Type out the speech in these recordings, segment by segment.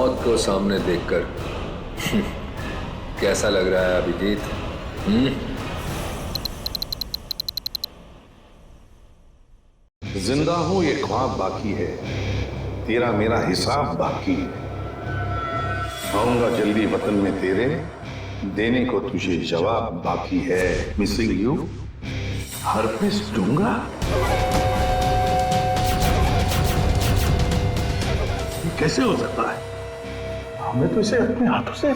मौत को सामने देखकर कैसा लग रहा है अभिजीत? जिंदा हूं ये ख्वाब बाकी है, तेरा मेरा हिसाब बाकी है। आऊंगा जल्दी वतन में तेरे, देने को तुझे जवाब बाकी है। मिसिंग यू हरपिस दूंगा। ये कैसे हो सकता है? हमें तो इसे अपने हाथों से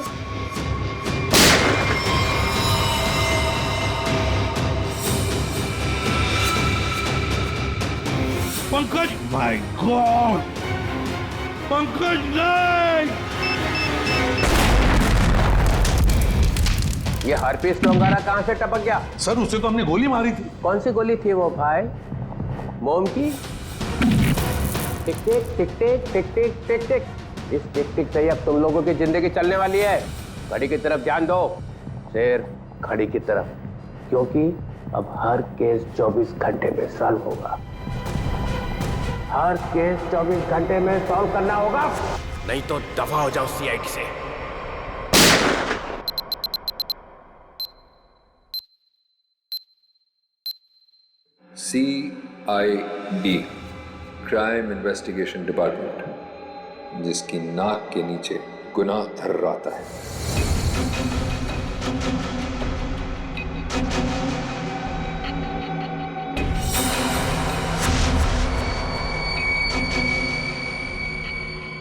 पंकज, माय गॉड, पंकज नहीं! ये हरपीस डोंगारा कहां से टपक गया? सर उसे तो हमने गोली मारी थी। कौन सी गोली थी वो भाई? मोम की? टिक टिक टिक टिक टिक टिक टिक टिक। इस टिक टिक से ही अब तुम लोगों की जिंदगी चलने वाली है। घड़ी की तरफ ध्यान दो शेर, घड़ी की तरफ, क्योंकि अब हर केस 24 घंटे में सॉल्व होगा। हर केस 24 घंटे में सॉल्व करना होगा, नहीं तो दफा हो जाओ सीआईडी से। CID, क्राइम इन्वेस्टिगेशन डिपार्टमेंट, जिसकी नाक के नीचे गुनाह थर्राता है।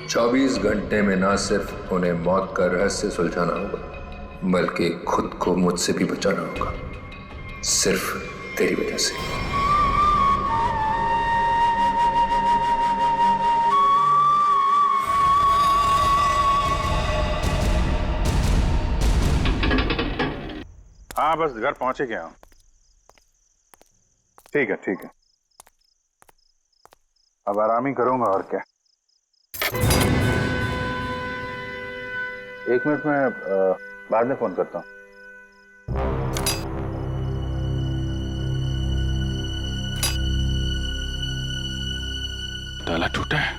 चौबीस घंटे में ना सिर्फ उन्हें मौत का रहस्य सुलझाना होगा, बल्कि खुद को मुझसे भी बचाना होगा, सिर्फ तेरी वजह से। हाँ बस घर पहुंचे गया हूं। ठीक है ठीक है, अब आराम ही करूंगा और क्या। एक मिनट में बाद में फोन करता हूं। ताला टूटा है।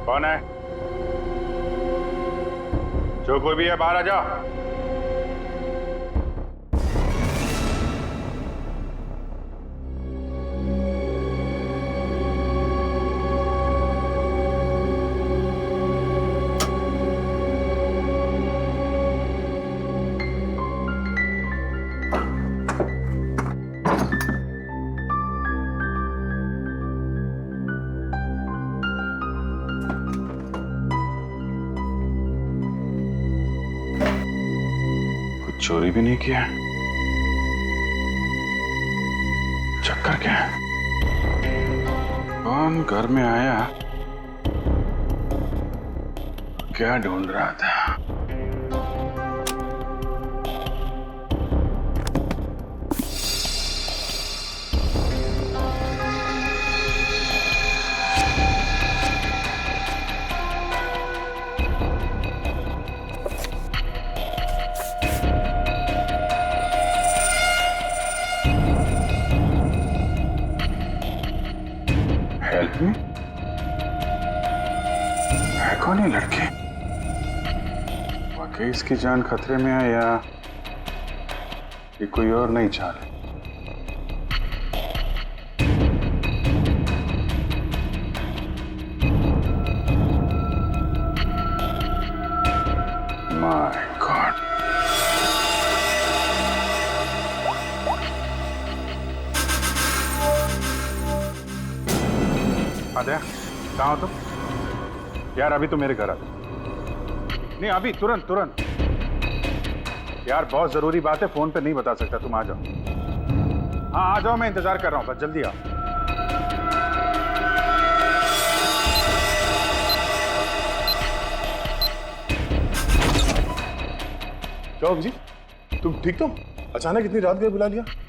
कौन है? जो कोई भी है बाहर आ जाओ। चोरी भी नहीं किया, चक्कर क्या है? कौन घर में आया, क्या ढूंढ रहा था? Help me? है कौन ये लड़के? वाकई इसकी जान खतरे में है या ये कोई और नहीं चाह रहे? माय गॉड, आद्या कहाँ हो तुम? यार अभी तो मेरे घर आ। नहीं अभी तुरंत तुरंत यार, बहुत जरूरी बात है, फोन पे नहीं बता सकता। तुम आ जाओ। हाँ आ जाओ, मैं इंतजार कर रहा हूँ, बस जल्दी आओ। क्या जी, तुम ठीक तो? अचानक इतनी रात गए बुला लिया,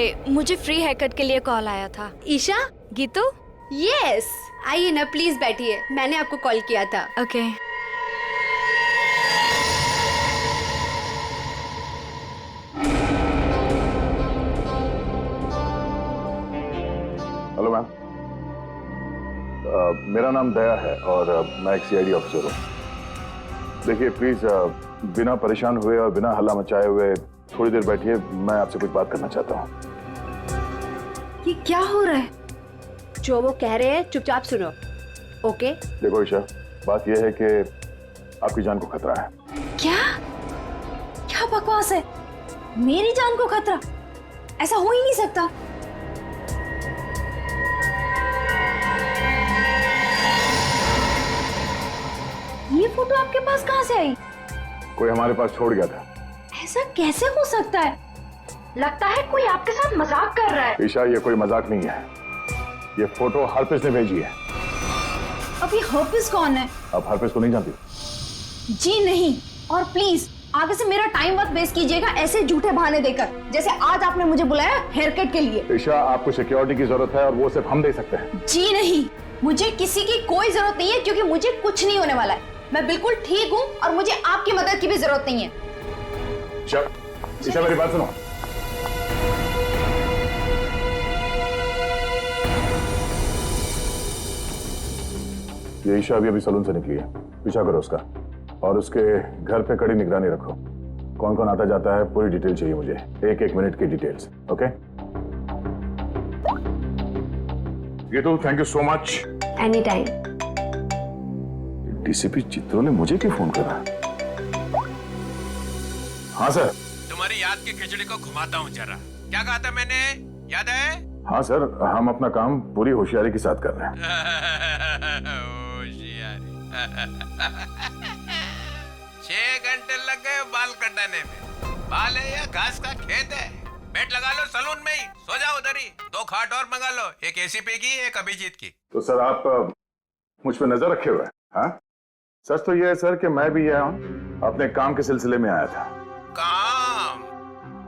हाय, मुझे फ्री हेयर कट के लिए कॉल आया था। ईशा, गीतू? यस, आइए ना प्लीज बैठिए, मैंने आपको कॉल किया था। ओके। हेलो मैम, मेरा नाम दया है और मैं एक सीआईडी ऑफिसर हूँ। देखिए प्लीज बिना परेशान हुए और बिना हल्ला मचाए हुए थोड़ी देर बैठिए, मैं आपसे कुछ बात करना चाहता हूँ। ये क्या हो रहा है? जो वो कह रहे हैं चुपचाप सुनो, ओके? देखो ईशा, बात यह है कि आपकी जान को खतरा है। क्या क्या बकवास है? मेरी जान को खतरा? ऐसा हो ही नहीं सकता। ये फोटो आपके पास कहां से आई? कोई हमारे पास छोड़ गया था। ऐसा कैसे हो सकता है? लगता है कोई आपके साथ मजाक कर रहा है। ईशा, ये कोई मजाक नहीं है, ये फोटो हरप्रीत ने भेजी है। अब ये हरप्रीत कौन है? आप हरप्रीत को नहीं जानती? जी नहीं, और प्लीज आगे से मेरा टाइम मत वेस्ट कीजिएगा ऐसे झूठे बहाने देकर, जैसे आज आपने मुझे बुलाया हेयर कट के लिए। ईशा, आपको सिक्योरिटी की जरूरत है और वो सिर्फ हम दे सकते हैं। जी नहीं, मुझे किसी की कोई जरूरत नहीं है, क्योंकि मुझे कुछ नहीं होने वाला है। मैं बिल्कुल ठीक हूँ और मुझे आपकी मदद की भी जरूरत नहीं है। ईशा, मेरी बात सुनो। ये ईशा अभी सलून से निकली है, पीछा करो उसका और उसके घर पे कड़ी निगरानी रखो। कौन कौन आता जाता है पूरी डिटेल चाहिए मुझे, एक एक मिनट की details. Okay Geetu, thank you so much. Any time. DCP चित्रों ने मुझे क्यों फोन करा? हाँ सर। तुम्हारी याद की खिचड़ी को घुमाता हूँ जरा। क्या कहा था मैंने, याद है? हाँ सर, हम अपना काम पूरी होशियारी के साथ कर रहे हैं। होशियारी। 6 घंटे लग गए बाल कटाने में। बाल है या घास का खेत है? बेड लगा लो सलून में ही, सो जाओ उधर ही। 2 खाट और मंगा लो, एक एसीपी की, एक अभिजीत की। तो सर आप मुझ पे नजर रखे हुए हैं? हाँ, सच तो ये है सर कि मैं भी यहाँ अपने काम के सिलसिले में आया था। काम?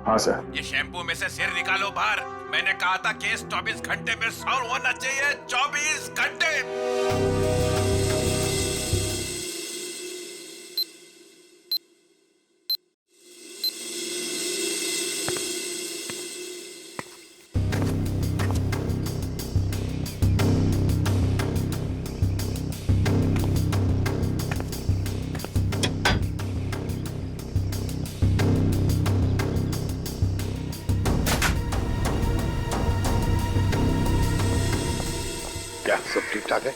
हाँ सर। ये शैम्पू में से सिर निकालो बाहर। मैंने कहा था केस 24 घंटे में सॉल्व होना चाहिए। 24 घंटे। क्या सब ठीक ठाक है?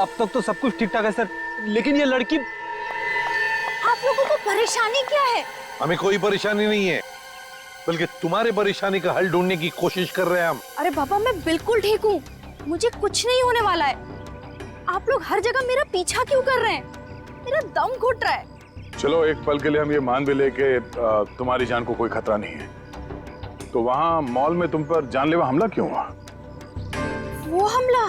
अब तक तो सब कुछ ठीक ठाक है सर, लेकिन ये लड़की। आप लोगों को परेशानी क्या है? हमें कोई परेशानी नहीं है, बल्कि तुम्हारे परेशानी का हल ढूंढने की कोशिश कर रहे हैं हम। अरे बाबा, मैं बिल्कुल ठीक हूँ, मुझे कुछ नहीं होने वाला है। आप लोग हर जगह मेरा पीछा क्यों कर रहे हैं? मेरा दम घुट रहा है। चलो एक पल के लिए हम ये मान भी ले कि तुम्हारी जान को कोई खतरा नहीं है, तो वहाँ मॉल में तुम पर जानलेवा हमला क्यों हुआ? वो हमला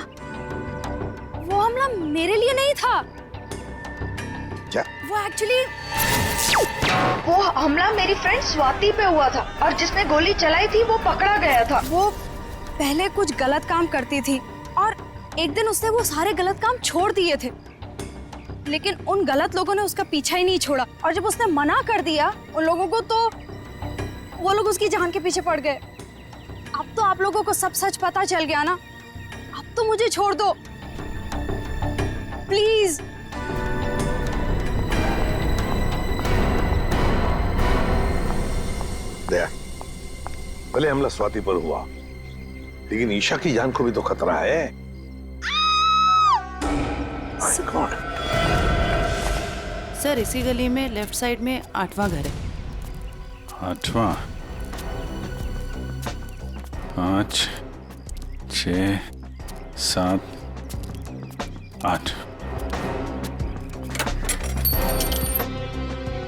मेरे लिए नहीं था। क्या? वो हमला मेरी फ्रेंड स्वाति पे हुआ था, और जिसने गोली चलाई थी वो पकड़ा गया था। वो पहले कुछ गलत काम करती थी और एक दिन उसने वो सारे गलत काम छोड़ दिए थे, लेकिन उन गलत लोगों ने उसका पीछा ही नहीं छोड़ा, और जब उसने मना कर दिया उन लोगों को, तो वो लोग उसकी जान के पीछे पड़ गए। अब तो आप लोगों को सब सच पता चल गया ना, अब तो मुझे छोड़ दो प्लीज। दया, भले हमला स्वाति पर हुआ, लेकिन ईशा की जान को भी तो खतरा है। My God. सर, इसी गली में लेफ्ट साइड में 8वां घर है। 8वां? 5, 6, 7, 8।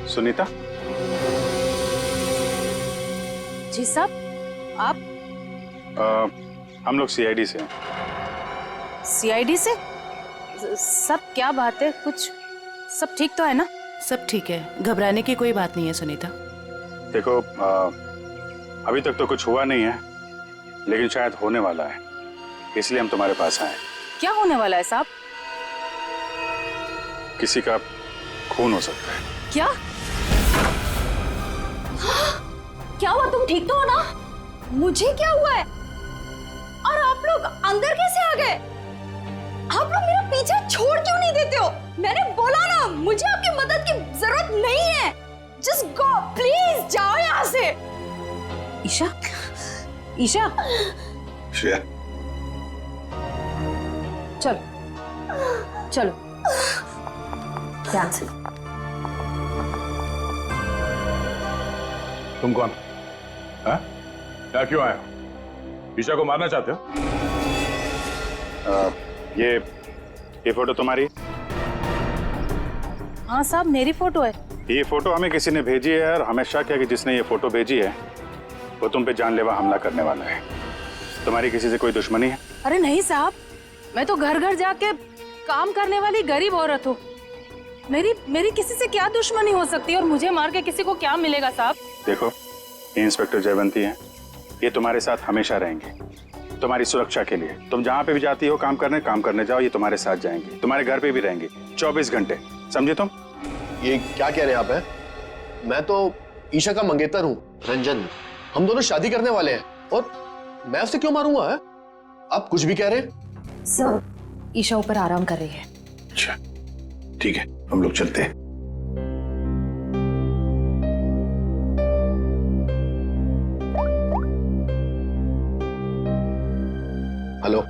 सुनीता? जी साहब, आप? हम लोग सीआईडी से हैं। सीआईडी से? सब क्या बात है? कुछ सब ठीक तो है ना? सब ठीक है, घबराने की कोई बात नहीं है सुनीता। देखो, अभी तक तो कुछ हुआ नहीं है, लेकिन शायद होने वाला है, इसलिए हम तुम्हारे पास आए। क्या होने वाला है साहब? किसी का खून हो सकता है। क्या? क्या हुआ? तुम ठीक तो हो ना? मुझे क्या हुआ है? और आप लोग अंदर कैसे आ गए? आप लोग मेरा पीछा छोड़ क्यों नहीं देते हो? मैंने बोला ना, मुझे आपकी मदद की जरूरत नहीं है। जस्ट गो प्लीज, जाओ यहाँ से। ईशा, ईशा, श्रेया, चलो चलो ध्यान से। तुम कौन? हाँ? क्या क्यों आए हो? ईशा को मारना चाहते हो? ये फोटो तुम्हारी? हाँ साहब, मेरी फोटो है। ये फोटो हमें किसी ने भेजी है और हमें शक है कि जिसने ये फोटो भेजी है वो तुम पे जानलेवा हमला करने वाला है। तुम्हारी किसी से कोई दुश्मनी है? अरे नहीं साहब, मैं तो घर घर जाके काम करने वाली गरीब औरत हूँ। मेरी किसी से क्या दुश्मनी हो सकती है और मुझे मार के किसी को क्या मिलेगा साहब? देखो, ये इंस्पेक्टर जयवंती हैं, ये तुम्हारे साथ हमेशा रहेंगे, तुम्हारी सुरक्षा के लिए। तुम जहाँ पे भी जाती हो काम करने जाओ, ये तुम्हारे साथ जाएंगे, तुम्हारे घर पे भी रहेंगे 24 घंटे, समझे तुम? ये क्या कह रहे हैं आप? हैं? मैं तो ईशा का मंगेतर हूँ, रंजन। हम दोनों शादी करने वाले हैं और मैं उसे क्यों मारूंगा? है? आप कुछ भी कह रहे हैं? सर, ईशा ऊपर आराम कर रही है। अच्छा ठीक है, हम लोग चलते हैं। हेलो,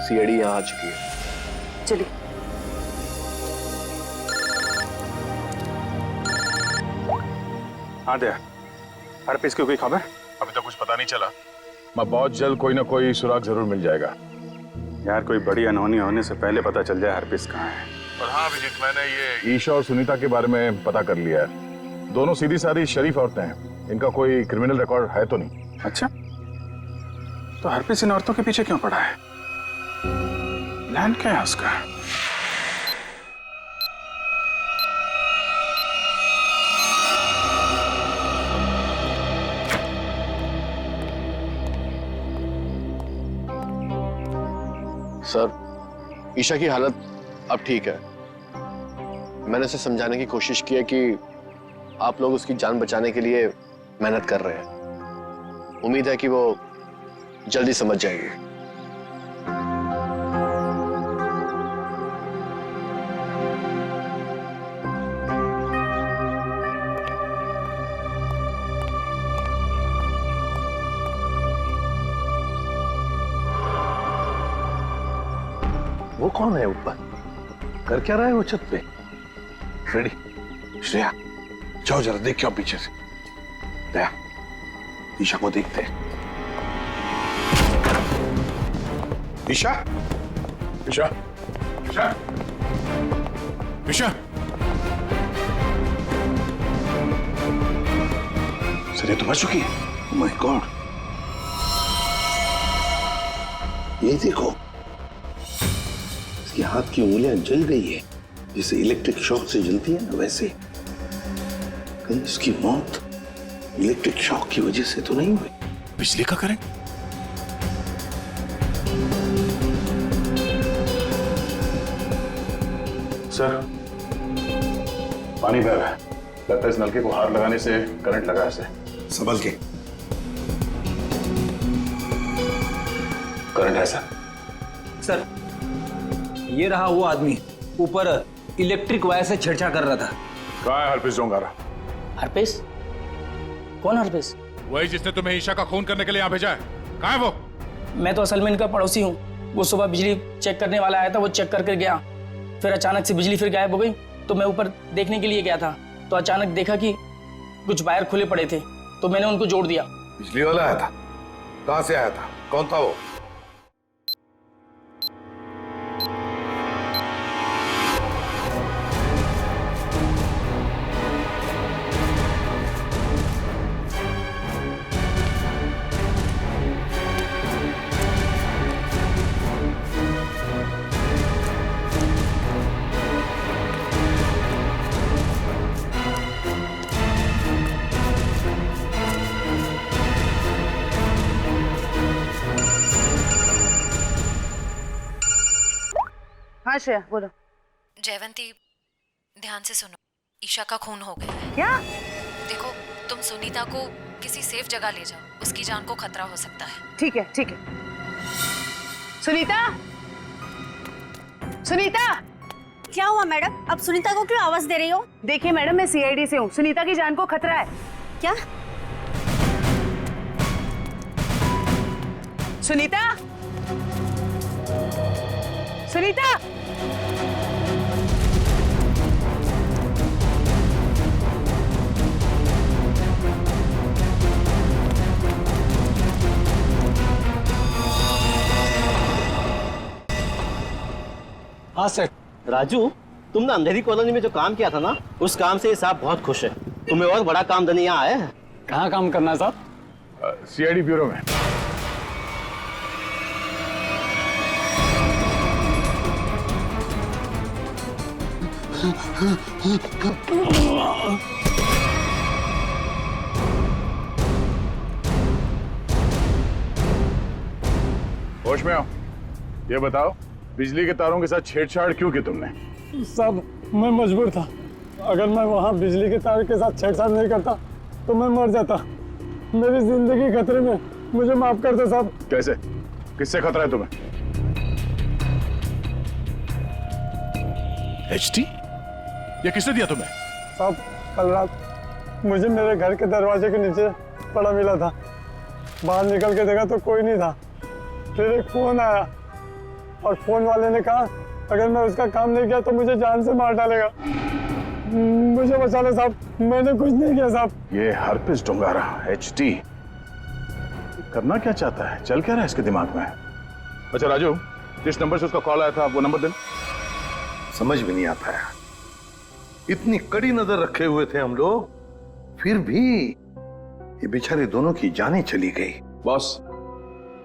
सीआईडी यहाँ आ चुकी है। चलिए। हाँ दया, हरप्रीत की कोई खबर? अभी तक कुछ पता नहीं चला। मैं बहुत जल्द कोई ना कोई सुराग जरूर मिल जाएगा। यार, कोई बड़ी अनहोनी होने से पहले पता चल जाए हरप्रीत कहाँ है। और हाँ अभिजीत, मैंने ये ईशा और सुनीता के बारे में पता कर लिया है। दोनों सीधी सादी शरीफ औरतें हैं, इनका कोई क्रिमिनल रिकॉर्ड है तो नहीं। अच्छा, तो हरप्रीत इन औरतों के पीछे क्यों पड़ा है? प्लान क्या है उसका? सर, ईशा की हालत अब ठीक है। मैंने उसे समझाने की कोशिश की है कि आप लोग उसकी जान बचाने के लिए मेहनत कर रहे हैं। उम्मीद है कि वो जल्दी समझ जाएगी। वो कौन है ऊपर? कर क्या रहा है वो छत पे? फ्रेडी, श्रेया, जाओ जरा देख क्या पीछे से। दया, ईशा को देखते हैं। ईशा, ईशा, ईशा, ईशा। सर, तो मर चुकी है। ओह माय गॉड, ये देखो, इसके हाथ की उंगलियां जल गई है, जैसे इलेक्ट्रिक शॉक से जलती है ना, वैसे। कहीं इसकी मौत इलेक्ट्रिक शॉक की वजह से तो नहीं हुई? बिजली का करंट? सर, पानी बह रहा है। लगता है इस नलके को हाथ लगाने से करंट लगा है। संभल के। करंट है सर। सर, ये रहा वो आदमी, ऊपर इलेक्ट्रिक वायर से छेड़छाड़ कर रहा था। कहाँ है हरप्रीत जोंगारा? हरप्रीत? कौन हरप्रीत? वही जिसने तुम्हें ईशा का खून करने के लिए यहाँ भेजा है। कहाँ है वो? मैं तो असल में इनका पड़ोसी हूँ। वो सुबह बिजली चेक करने वाला आया था, वो चेक करके गया, फिर अचानक से बिजली फिर गायब हो गई। तो मैं ऊपर देखने के लिए गया था, तो अचानक देखा कि कुछ वायर खुले पड़े थे, तो मैंने उनको जोड़ दिया। बिजली वाला आया था? कहाँ से आया था? कौन था वो? श्रेया बोलो। जयवंती, ध्यान से सुनो। ईशा का खून हो गया है। क्या? देखो, तुम सुनीता को किसी सेफ जगह ले जाओ, उसकी जान को खतरा हो सकता है। ठीक है ठीक है। सुनीता, सुनीता। क्या हुआ मैडम? अब सुनीता को क्यों आवाज दे रही हो? देखिए मैडम, मैं सीआईडी से हूँ, सुनीता की जान को खतरा है। क्या? सुनीता, सुनीता। हाँ सर। राजू, तुमने अंधेरी कॉलोनी में जो काम किया था ना, उस काम से साहब बहुत खुश है। तुम्हें और बड़ा काम देने यहाँ आए हैं। कहाँ काम करना है साहब? सीआईडी ब्यूरो में। होश में आओ। ये बताओ, बिजली के तारों के साथ छेड़छाड़ क्यों की तुमने? साहब, मैं मजबूर था। अगर मैं वहाँ बिजली के तार के साथ छेड़छाड़ नहीं करता तो मैं मर जाता। मेरी जिंदगी खतरे में, मुझे माफ कर दो साहब। कैसे? किससे खतरा है तुम्हें? एचटी? ये किसने दिया तुम्हें? साहब, कल रात मुझे मेरे घर के दरवाजे के नीचे पड़ा मिला था। बाहर निकल के देखा तो कोई नहीं था। फिर एक फोन आया और फोन वाले ने कहा अगर मैं उसका काम नहीं किया तो मुझे जान से मार डालेगा। मुझे बचा लो साहब, मैंने कुछ नहीं किया साहब। ये हरपिस डोंगारा एचटी करना क्या चाहता है? चल क्या रहा है इसके दिमाग में? अच्छा राजू, जिस नंबर से उसका कॉल आया था वो नंबर देना। समझ में नहीं आता है, इतनी कड़ी नजर रखे हुए थे हम लोग, फिर भी ये बेचारे दोनों की जानें चली गई। बॉस,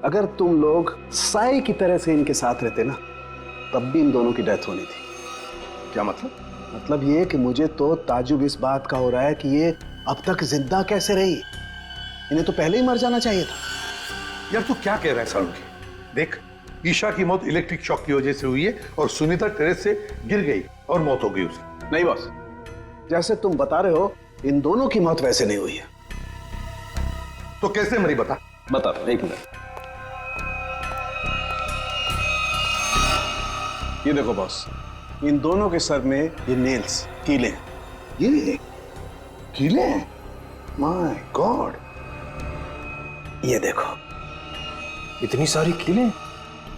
अगर तुम लोग साए की तरह से इनके साथ रहते ना, तब भी इन दोनों की डेथ होनी थी। क्या मतलब? मतलब ये कि मुझे तो ताजुब इस बात का हो रहा है कि ये अब तक जिंदा कैसे रही। इन्हें तो पहले ही मर जाना चाहिए था। यार तू क्या कह रहा है सालुंकी? देख, ईशा की मौत इलेक्ट्रिक शॉक की वजह से हुई है और सुनीता टेरेस से गिर गई और मौत हो गई उसकी। नहीं बॉस, जैसे तुम बता रहे हो, इन दोनों की मौत वैसे नहीं हुई है। तो कैसे मरी बता? बता, एक मिनट। ये देखो बॉस, इन दोनों के सर में ये नेल्स, कीले। ये कीले? माय गॉड, ये देखो, इतनी सारी कीले?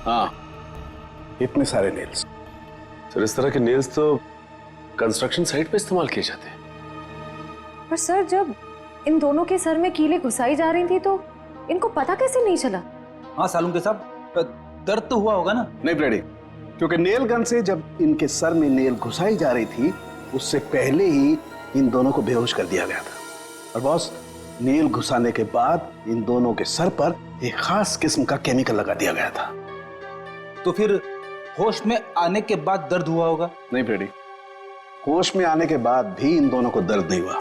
हाँ, इतने सारे नेल्स। सर, इस तरह के नेल्स तो कंस्ट्रक्शन साइट पे इस्तेमाल किए जाते हैं। पर सर, जब इन दोनों के सर में कीले घुसाई जा रही थी तो इनको पता कैसे नहीं चला? हाँ सालुंके साहब, दर्द तो हुआ होगा ना? नहीं ब्रेडी, क्योंकि नेल गन से जब इनके सर में नेल घुसाई जा रही थी उससे पहले ही इन दोनों को बेहोश कर दिया गया था। और बॉस, नेल घुसाने के बाद इन दोनों के सर पर एक खास किस्म का केमिकल लगा दिया गया था। तो फिर होश में आने के बाद दर्द हुआ होगा? नहीं ब्रेडी, होश में आने के बाद भी इन दोनों को दर्द नहीं हुआ,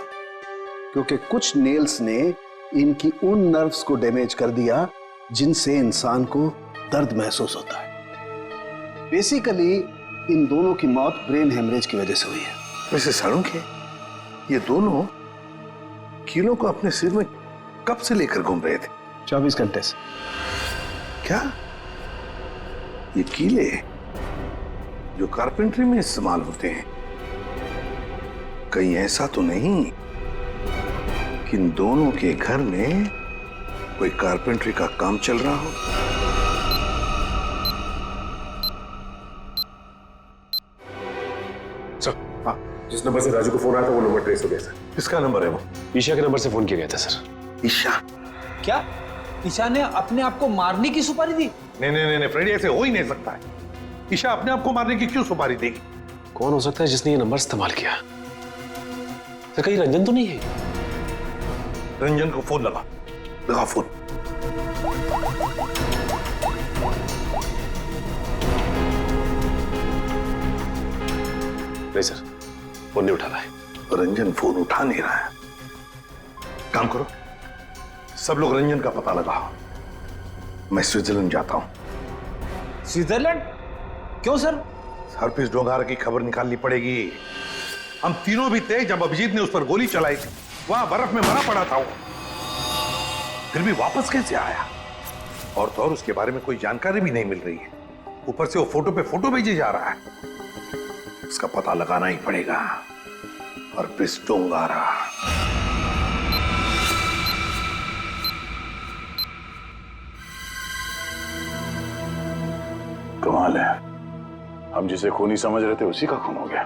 क्योंकि कुछ नेल्स ने इनकी उन नर्व्स को डैमेज कर दिया जिनसे इंसान को दर्द महसूस होता है। बेसिकली इन दोनों की मौत ब्रेन हेमरेज की वजह से हुई है। वैसे सालुंकी, ये दोनों कीलों को अपने सिर में कब से लेकर घूम रहे थे? 24 घंटे से। क्या ये कीले जो कारपेंट्री में इस्तेमाल होते हैं, कहीं ऐसा तो नहीं कि इन दोनों के घर में कोई कारपेंट्री का काम चल रहा हो? जिस नंबर से राजू को फोन आया था वो नंबर ट्रेस हो गया सर। किसका नंबर है वो? ईशा के नंबर से फोन किया गया था सर। ईशा? क्या ईशा ने अपने आप को मारने की सुपारी दी? नहीं नहीं नहीं फ्रेडी, ऐसे हो ही नहीं सकता है। ईशा अपने आप को मारने की क्यों सुपारी देगी? कौन हो सकता है जिसने ये नंबर इस्तेमाल किया? सर, कहीं रंजन तो नहीं है? रंजन को फोन लगा फोन। नहीं सर, फोन नहीं उठा रहा है। रंजन फोन उठा नहीं रहा है। काम करो, सब लोग रंजन का पता लगाओ। मैं स्विट्जरलैंड जाता हूं। स्विट्जरलैंड? क्यों सर? हरप्रीत डोंगार की खबर निकालनी पड़ेगी। हम तीनों भी थे जब अभिजीत ने उस पर गोली चलाई थी। वहां बर्फ में मरा पड़ा था वो, फिर भी वापस कैसे आया? और तो और उसके बारे में कोई जानकारी भी नहीं मिल रही है। ऊपर से वो फोटो पे फोटो भेजे जा रहा है। इसका पता लगाना ही पड़ेगा। हरप्रीत डोंगारा। कमाल है, हम जिसे खूनी समझ रहे थे उसी का खून हो गया।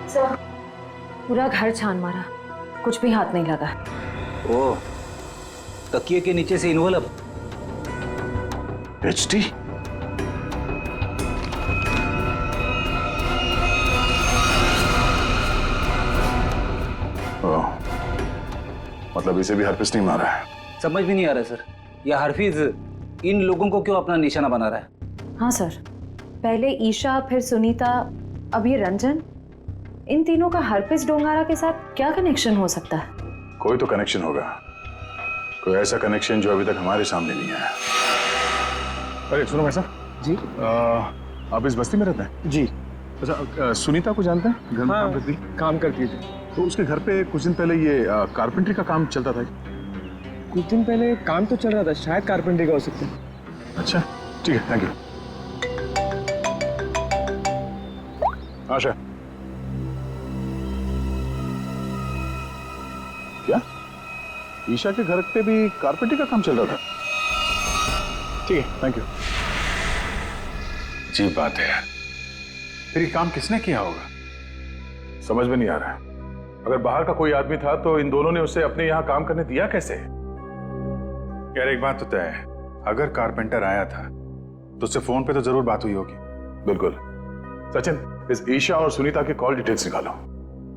सर, पूरा घर छान मारा, कुछ भी हाथ नहीं लगा। ओ, तकिए के नीचे से इन्वॉल्व। एचटी? मतलब इसे भी हरप्रीत नहीं मारा है? समझ में नहीं आ रहा सर, यह हरफीज इन लोगों को क्यों अपना निशाना बना रहा है? हाँ सर, पहले ईशा, फिर सुनीता, अब ये रंजन। इन तीनों का हरप्रीत डोंगारा के साथ क्या कनेक्शन हो सकता है? कोई तो कनेक्शन होगा, कोई ऐसा कनेक्शन जो अभी तक हमारे सामने नहीं आया। अरे सुनो भाई साहब जी, आप इस बस्ती में रहते हैं? जी। अच्छा, सुनीता को जानते हैं? घर में हाँ, काम करती? काम करती थी। तो उसके घर पे कुछ दिन पहले ये कारपेंटरी का काम चलता था। कुछ दिन पहले काम तो चल रहा था, शायद कारपेंटरी का हो सकता है। अच्छा ठीक है, थैंक यू। आशा, क्या ईशा के घर पे भी कारपेंटरी का काम चल रहा था? ठीक है, थैंक यू। अजीब बात है यार, फिर ये काम किसने किया होगा? समझ में नहीं आ रहा है। अगर बाहर का कोई आदमी था तो इन दोनों ने उसे अपने यहाँ काम करने दिया कैसे? यार एक बात तो तय है, अगर कारपेंटर आया था तो उससे फोन पे तो जरूर बात हुई होगी। बिल्कुल। सचिन, इस ईशा और सुनीता की कॉल डिटेल्स निकालो।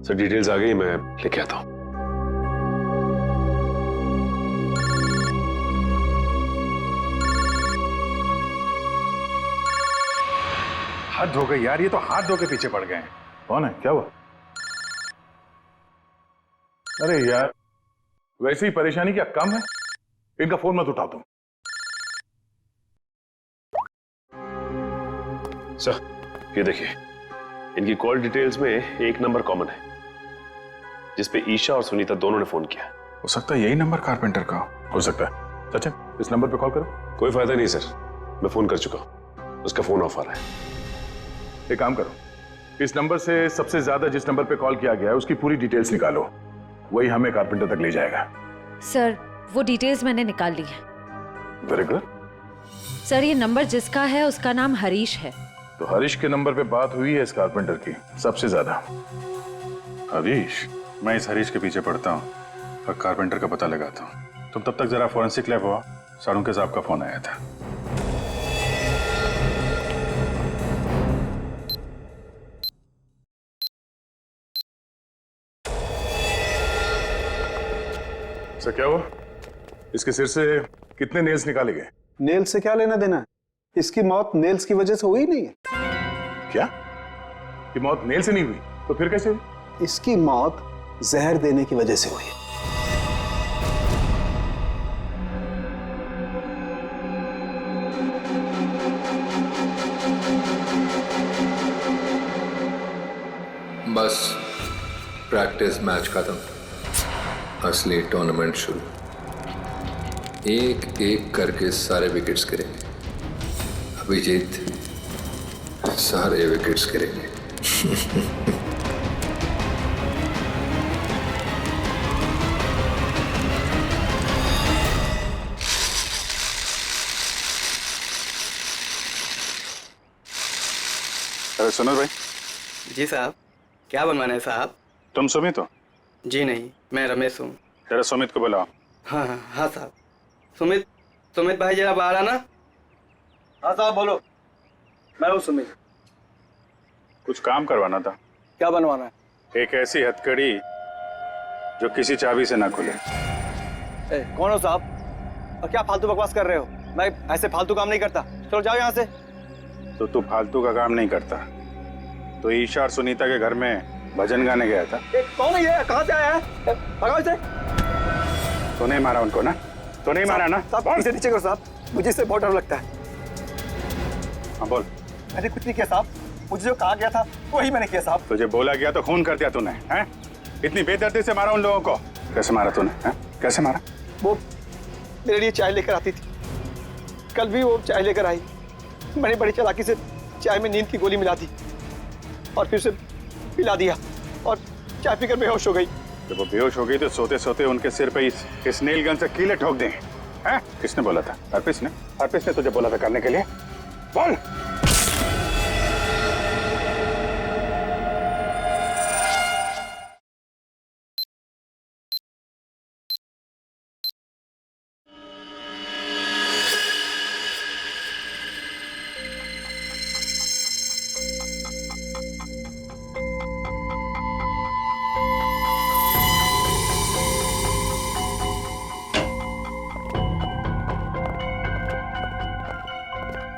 सर डिटेल्स आ गई, मैं लेके आता हूँ। हद हो गई यार, ये तो हाथ धो के पीछे पड़ गए हैं। कौन है, क्या हुआ? अरे यार, वैसे ही परेशानी क्या कम है? इनका फोन मत उठाओ तुम। सर ये देखिए, इनकी कॉल डिटेल्स में एक नंबर कॉमन है जिसपे ईशा और सुनीता दोनों ने फोन किया। हो सकता है यही नंबर कारपेंटर का हो सकता है। सचिन, इस नंबर पे कॉल करो। कोई फायदा नहीं सर, मैं फोन कर चुका हूं, उसका फोन ऑफ आ रहा है। एक काम करो, इस नंबर से सबसे ज्यादा जिस नंबर पे कॉल किया गया है उसकी पूरी डिटेल्स निकालो, वही हमें कारपेंटर तक ले जाएगा। सर, वो डिटेल्स मैंने निकाल ली है। Very good. सर, ये नंबर जिसका है उसका नाम हरीश है। तो हरीश के नंबर पे बात हुई है इस कारपेंटर की सबसे ज्यादा। हरीश? मैं इस हरीश के पीछे पड़ता हूँ और कारपेंटर का पता लगाता हूँ। तुम तब तक जरा फॉरेंसिक लैब हुआ, सारुंके साहब का फोन आया था। सर क्या हुआ? इसके सिर से कितने नेल्स निकाले गए? नेल से क्या लेना देना है? इसकी मौत नेल्स की वजह से हुई नहीं है। क्या? ये मौत नेल से नहीं हुई तो फिर कैसे हुई? इसकी मौत जहर देने की वजह से हुई है। बस प्रैक्टिस मैच खत्म, असली टूर्नामेंट शुरू। एक एक करके सारे विकेट्स गिरेंगे। अभिजीत सारे विकेट्स गिरेंगे। अरे सुनील भाई। जी साहब, क्या बनवाना है साहब? तुम सुमित हो? जी नहीं, मैं रमेश हूँ। जरा सुमित को बुलाओ। हाँ हाँ हाँ साहब। सुमित भाई जरा बाहर आना। हाँ साहब बोलो। मैं हूँ सुमित। कुछ काम करवाना था। क्या बनवाना है? एक ऐसी हथकड़ी जो किसी चाबी से ना खुले। कौन हो साहब और क्या फालतू बकवास कर रहे हो? मैं ऐसे फालतू काम नहीं करता, चलो जाओ यहाँ से। तो तू फालतू का काम नहीं करता तो ईशा और सुनीता के घर में भजन गाने गया था। कौन है ये? कहाँ से आया है? भगाओ इसे। तो नहीं मारा उनको ना? तो नहीं मारा ना? साहब इसे नीचे करो साहब, मुझे इससे बहुत डर लगता है। हाँ बोल। मैंने कुछ नहीं किया साहब, मुझे जो कहा गया था वही मैंने किया साहब। तुझे बोला गया तो खून कर दिया तूने, हैं? इतनी बेदर्दी से मारा उन लोगों को? कैसे मारा तूने, हैं? कैसे मारा? वो मेरे लिए चाय लेकर आती थी, कल भी वो चाय लेकर आई। मैंने बड़ी चालाकी से चाय में नींद की गोली मिला दी और फिर उसे पिला दिया और चाय पीकर बेहोश हो गई। जब वो बेहोश हो गई तो सोते सोते उनके सिर पे इस नील गन से कीले ठोक दें, हैं? किसने बोला था? हरप्रीत ने? हरप्रीत ने तुझे बोला था करने के लिए? बोल।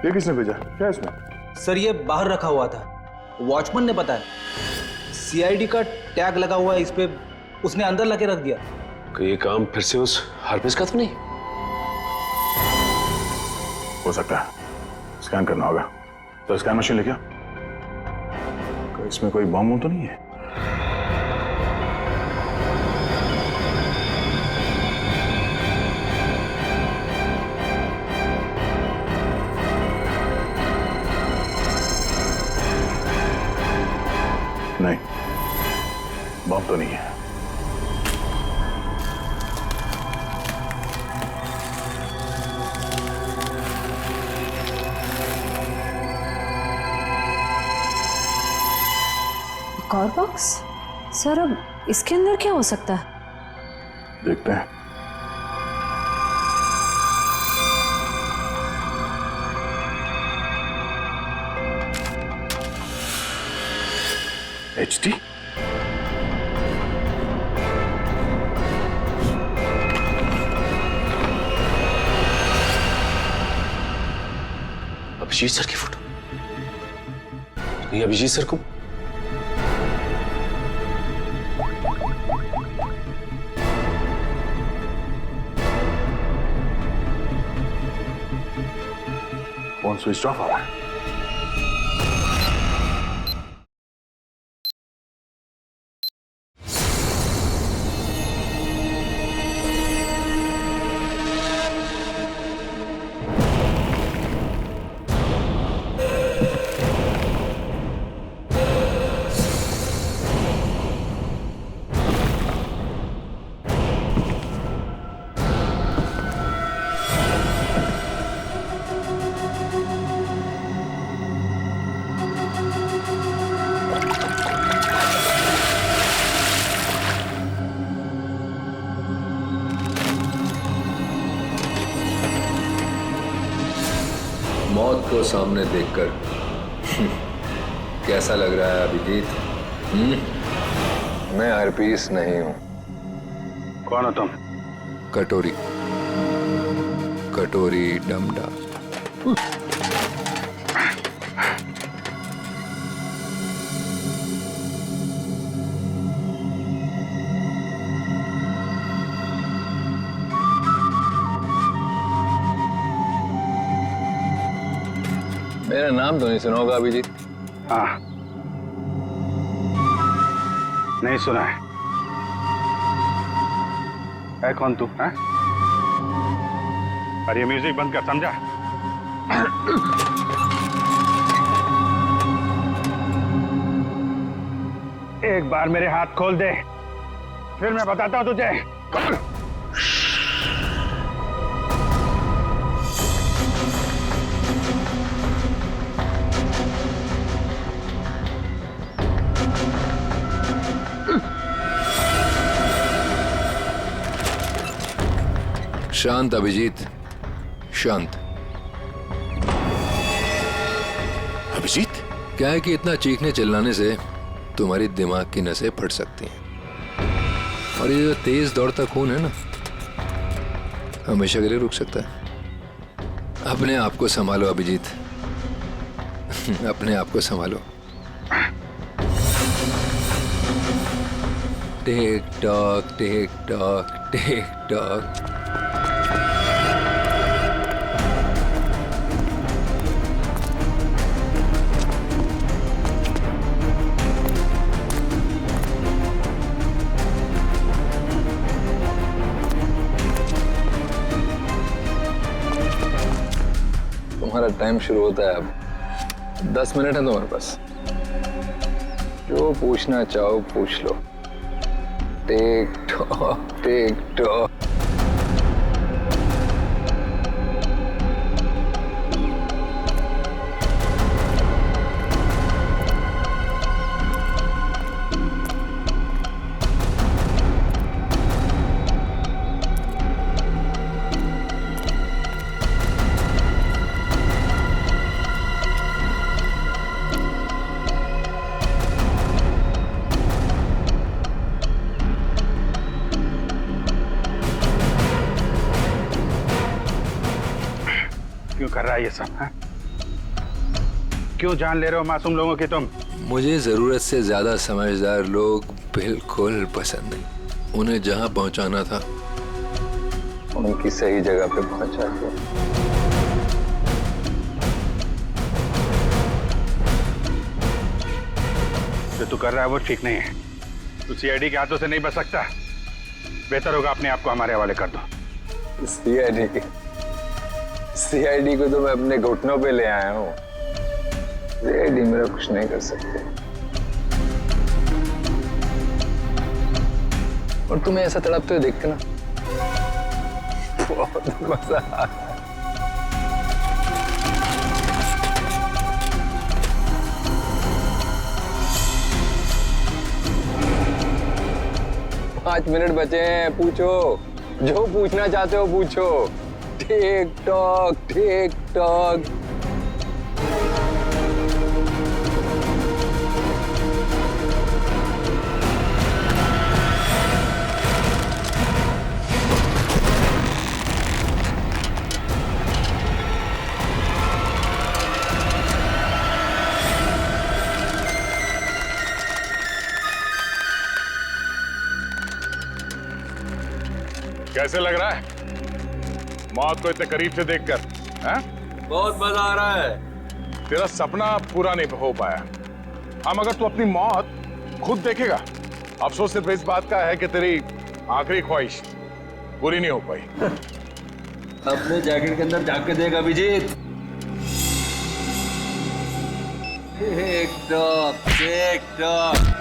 ये किसने भेजा? क्या है इसमें? सर ये बाहर रखा हुआ था, वॉचमैन ने बताया। सीआईडी का टैग लगा हुआ है इस पे, उसने अंदर लाके रख दिया। ये काम फिर से उस हरप्रीत का तो नहीं? हो सकता है, स्कैन करना होगा। तो स्कैन मशीन लेके आ। इसमें कोई बम तो नहीं है? नहीं, बम तो नहीं है। एक और बॉक्स? सर अब इसके अंदर क्या हो सकता है? देखते हैं। HD? अभिजीत सर की फोटो? नहीं, अभिजीत सर को फोन स्विच ऑफ आ रहा है। मौत को सामने देखकर कैसा लग रहा है अभिजीत? मैं हरप्रीत नहीं हूं। कौन हो तुम? कटोरी, कटोरी डमडा। मेरा नाम तो नहीं सुना होगा अभिजीत? हाँ, नहीं सुना है। कौन तू? है? और ये म्यूजिक बंद कर, समझा? एक बार मेरे हाथ खोल दे, फिर मैं बताता हूं तुझे। शांत अभिजीत, शांत। अभिजीत? क्या है कि इतना चीखने चिल्लाने से तुम्हारी दिमाग की नसें फट सकती हैं, और ये जो तेज दौड़ता खून है ना, हमेशा के लिए रुक सकता है। अपने आप को संभालो अभिजीत, अपने आप को संभालो। टिक tock, tick tock, tick talk. Time शुरू होता है अब। 10 मिनट है तुम्हारे पास, जो पूछना चाहो पूछ लो। Tech talk tech talk. क्यों कर रहा है ये सब? हाँ? क्यों जान ले रहे हो मासूम लोगों की तुम? मुझे जरूरत से ज्यादा समझदार लोग बिल्कुल पसंद नहीं। उन्हें जहां पहुंचाना था उनकी सही जगह पे पहुंचा दिया। जो तू कर रहा है वो ठीक नहीं है। तू सीआईडी के हाथों से नहीं बच सकता। बेहतर होगा अपने आप को हमारे हवाले कर दो। सीआईडी को तो मैं अपने घुटनों पे ले आया हूँ। सीआईडी मेरा कुछ नहीं कर सकते। और तुम्हें ऐसा तड़पते हुए देख के ना बहुत मजा आ रहा है। 5 मिनट बचे हैं, पूछो जो पूछना चाहते हो पूछो। टिक टॉक टिक टॉक। कैसे लग रहा है मौत को इतने करीब से देखकर? हैं? बहुत मजा आ रहा है। तेरा सपना पूरा नहीं हो पाया। हम अगर तू अपनी मौत खुद देखेगा, अफसोस सिर्फ इस बात का है कि तेरी आखिरी ख्वाहिश पूरी नहीं हो पाई। अपने जैकेट के अंदर झांक के देख Abhijeet. Tick tock tick tock.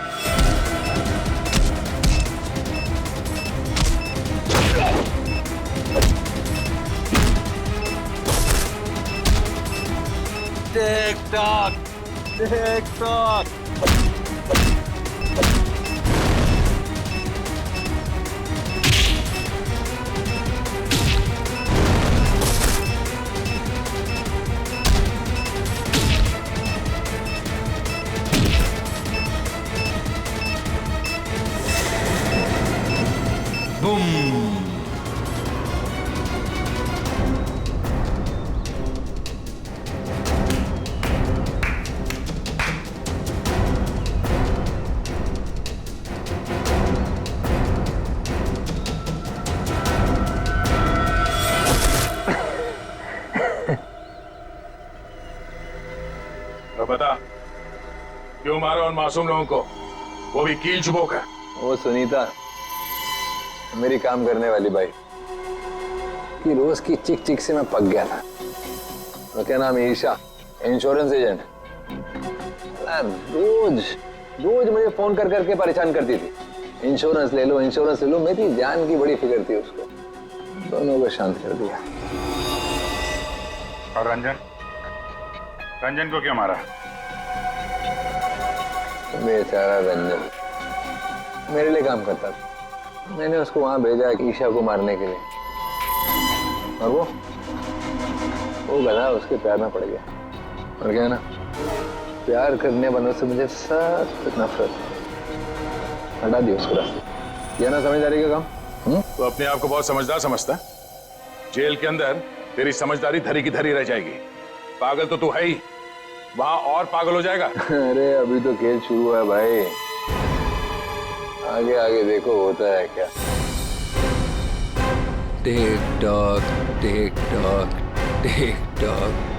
Tick tock tick tock. तो बता क्यों मारा उन मासूम लोगों को, वो भी कील चुबो कर? वो सुनीता मेरी काम करने वाली बाई कि रोज की चिक चिक से मैं पक गया था। तो क्या नाम है, ईशा, इंश्योरेंस एजेंट। रोज रोज मुझे फोन कर करके परेशान करती थी, इंश्योरेंस ले लो इंश्योरेंस ले लो। मेरी जान की बड़ी फिक्र थी उसको। दोनों को शांत कर दिया। और रंजन, रंजन को क्यों मारा? बेचारा रंजन मेरे लिए काम करता था। मैंने उसको वहां भेजा ईशा को मारने के लिए, और वो गधा उसके प्यार में पड़ गया। और क्या ना, प्यार करने वालों से मुझे सख्त नफरत। हटा दिया उसको रास्ते। यह ना समझदारी का काम। तो अपने आप को बहुत समझदार समझता है। जेल के अंदर तेरी समझदारी धरी की धरी रह जाएगी। पागल तो तू है ही, वहां और पागल हो जाएगा। अरे अभी तो खेल शुरू है भाई, आगे आगे देखो होता है क्या। टिक tock tick tock tick talk.